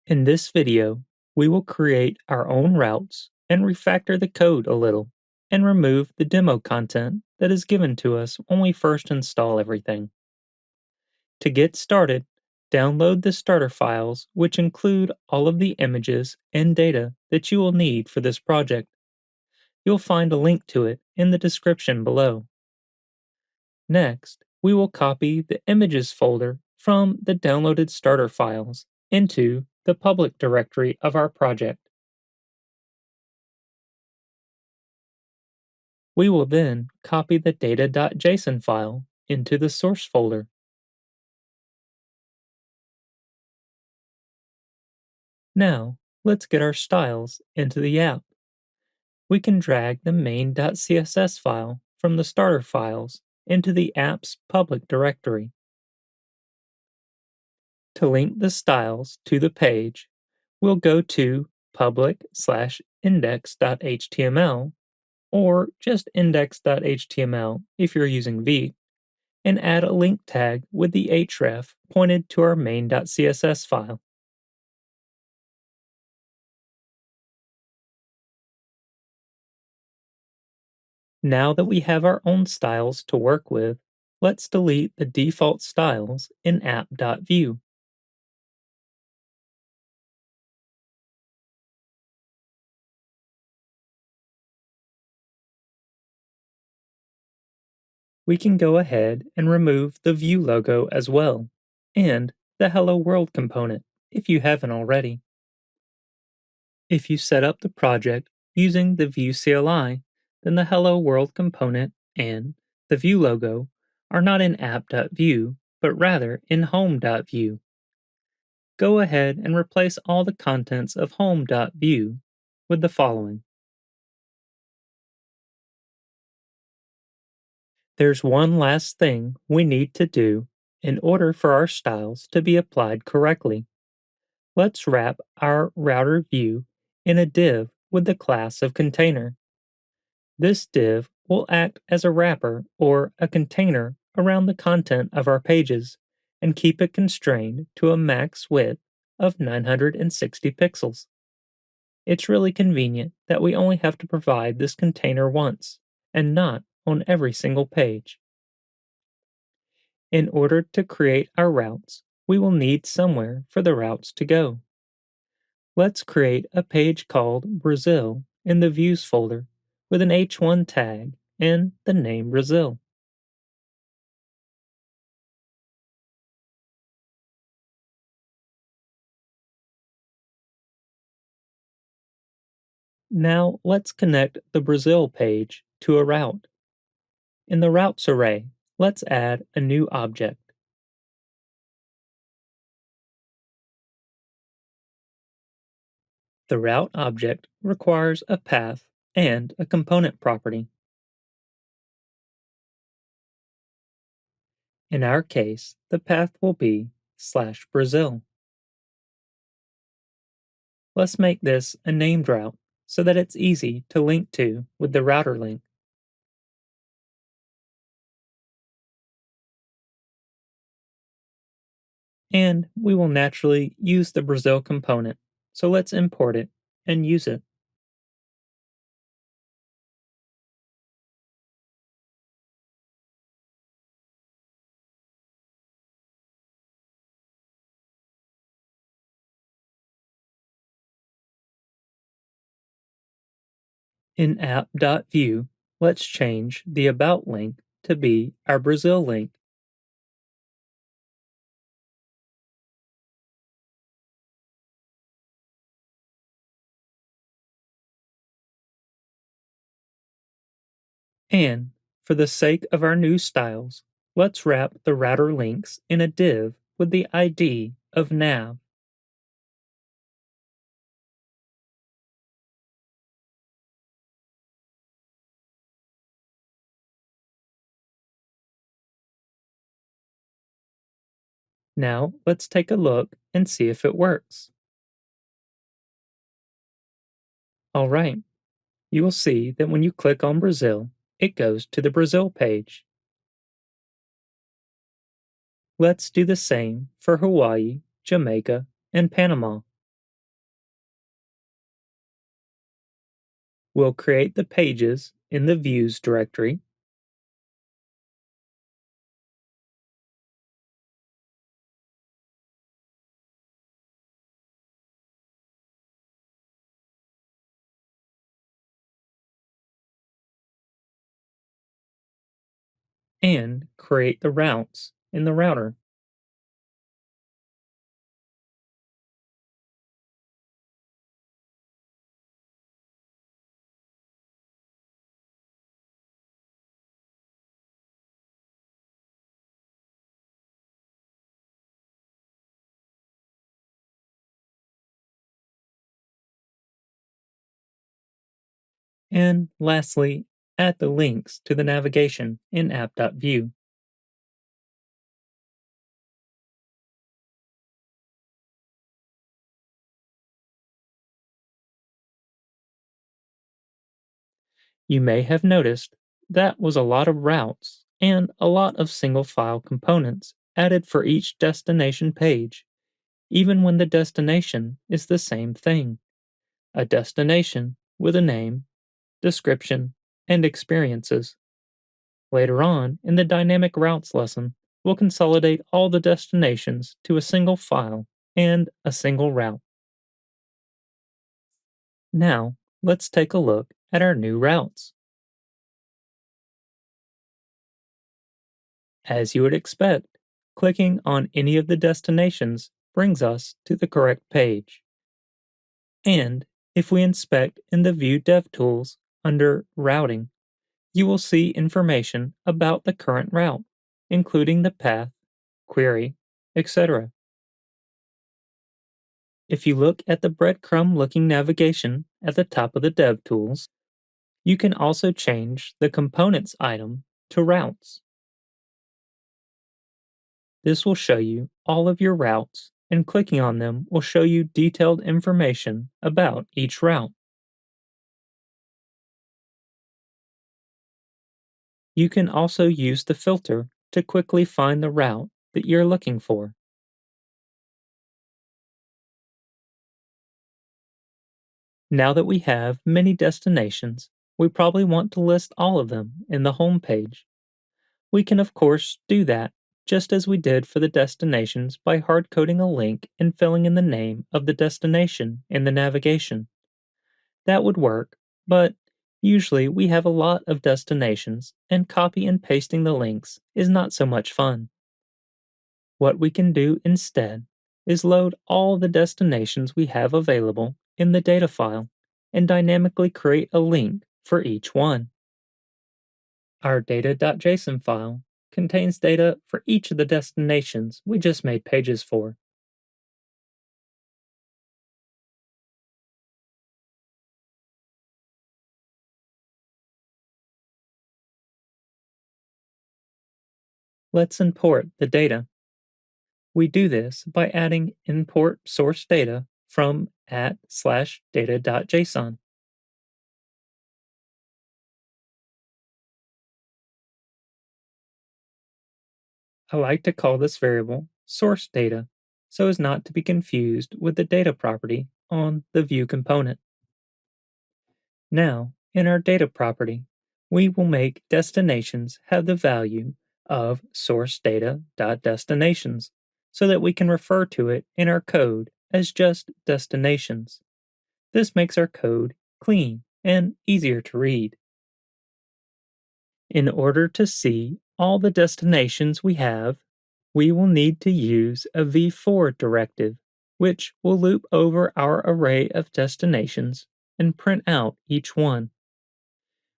In this video, we will create our own routes and refactor the code a little and remove the demo content that is given to us when we first install everything. To get started, download the starter files, which include all of the images and data that you will need for this project. You'll find a link to it in the description below. Next, we will copy the images folder from the downloaded starter files into the public directory of our project. We will then copy the data.json file into the source folder. Now, let's get our styles into the app. We can drag the main.css file from the starter files into the app's public directory. To link the styles to the page, we'll go to public/index.html or just index.html if you're using Vue, and add a link tag with the href pointed to our main.css file. Now that we have our own styles to work with, let's delete the default styles in app.vue. We can go ahead and remove the Vue logo as well, and the Hello World component if you haven't already. If you set up the project using the Vue CLI, then the Hello World component and the Vue logo are not in app.vue, but rather in home.vue. Go ahead and replace all the contents of home.vue with the following. There's one last thing we need to do in order for our styles to be applied correctly. Let's wrap our router view in a div with the class of container. This div will act as a wrapper or a container around the content of our pages and keep it constrained to a max width of 960 pixels. It's really convenient that we only have to provide this container once and not on every single page. In order to create our routes, we will need somewhere for the routes to go. Let's create a page called Brazil in the Views folder with an h1 tag and the name Brazil. Now let's connect the Brazil page to a route. In the routes array, let's add a new object. The route object requires a path and a component property. In our case, the path will be /Brazil. Let's make this a named route so that it's easy to link to with the router link. And we will naturally use the Brazil component, so let's import it and use it. In app.vue, let's change the About link to be our Brazil link. And for the sake of our new styles, let's wrap the router links in a div with the ID of nav. Now let's take a look and see if it works. Alright, you will see that when you click on Brazil, it goes to the Brazil page. Let's do the same for Hawaii, Jamaica, and Panama. We'll create the pages in the Views directory and create the routes in the router. And lastly, add the links to the navigation in app.vue. You may have noticed that was a lot of routes and a lot of single file components added for each destination page, even when the destination is the same thing, a destination with a name, description, and experiences. Later on, in the dynamic routes lesson, we'll consolidate all the destinations to a single file and a single route. Now, let's take a look at our new routes. As you would expect, clicking on any of the destinations brings us to the correct page. And if we inspect in the Vue DevTools under Routing, you will see information about the current route, including the path, query, etc. If you look at the breadcrumb looking navigation at the top of the DevTools, you can also change the Components item to Routes. This will show you all of your routes, and clicking on them will show you detailed information about each route. You can also use the filter to quickly find the route that you're looking for. Now that we have many destinations, we probably want to list all of them in the home page. We can, of course, do that just as we did for the destinations by hard coding a link and filling in the name of the destination in the navigation. That would work, but usually we have a lot of destinations, and copy and pasting the links is not so much fun. What we can do instead is load all the destinations we have available in the data file and dynamically create a link for each one. Our data.json file contains data for each of the destinations we just made pages for. Let's import the data. We do this by adding import source data from @/data.json. I like to call this variable source data so as not to be confused with the data property on the Vue component. Now, in our data property, we will make destinations have the value of source data.destinations so that we can refer to it in our code as just destinations. This makes our code clean and easier to read. In order to see all the destinations we have, we will need to use a v-for directive, which will loop over our array of destinations and print out each one.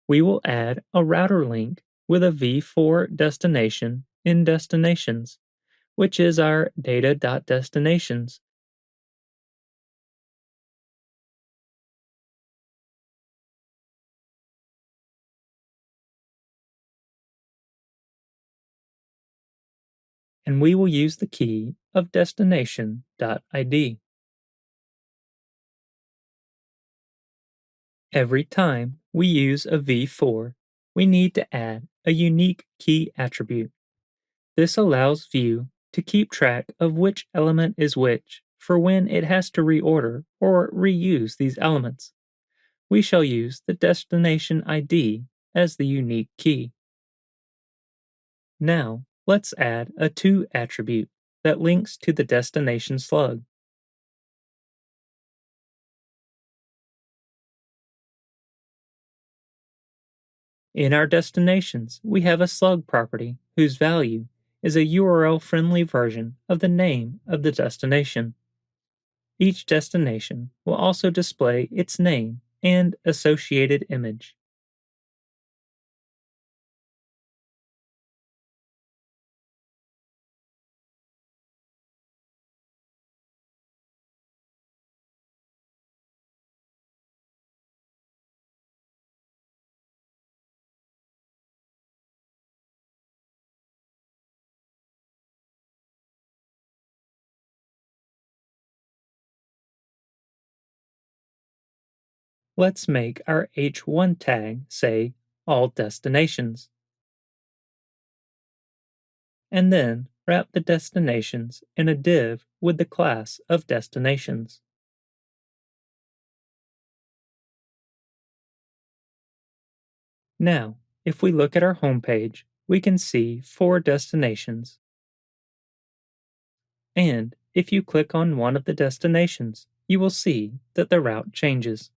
We will add a router link with a v-for destination in destinations, which is our data.destinations. And we will use the key of destination.id. Every time we use a v-for, we need to add a unique key attribute. This allows Vue to keep track of which element is which for when it has to reorder or reuse these elements. we shall use the destination ID as the unique key. Now, let's add a to attribute that links to the destination slug. In our destinations, we have a slug property whose value is a URL friendly version of the name of the destination. Each destination will also display its name and associated image. Let's make our H1 tag say all destinations, and then wrap the destinations in a div with the class of destinations. Now, if we look at our homepage, we can see 4 destinations. And if you click on one of the destinations, you will see that the route changes.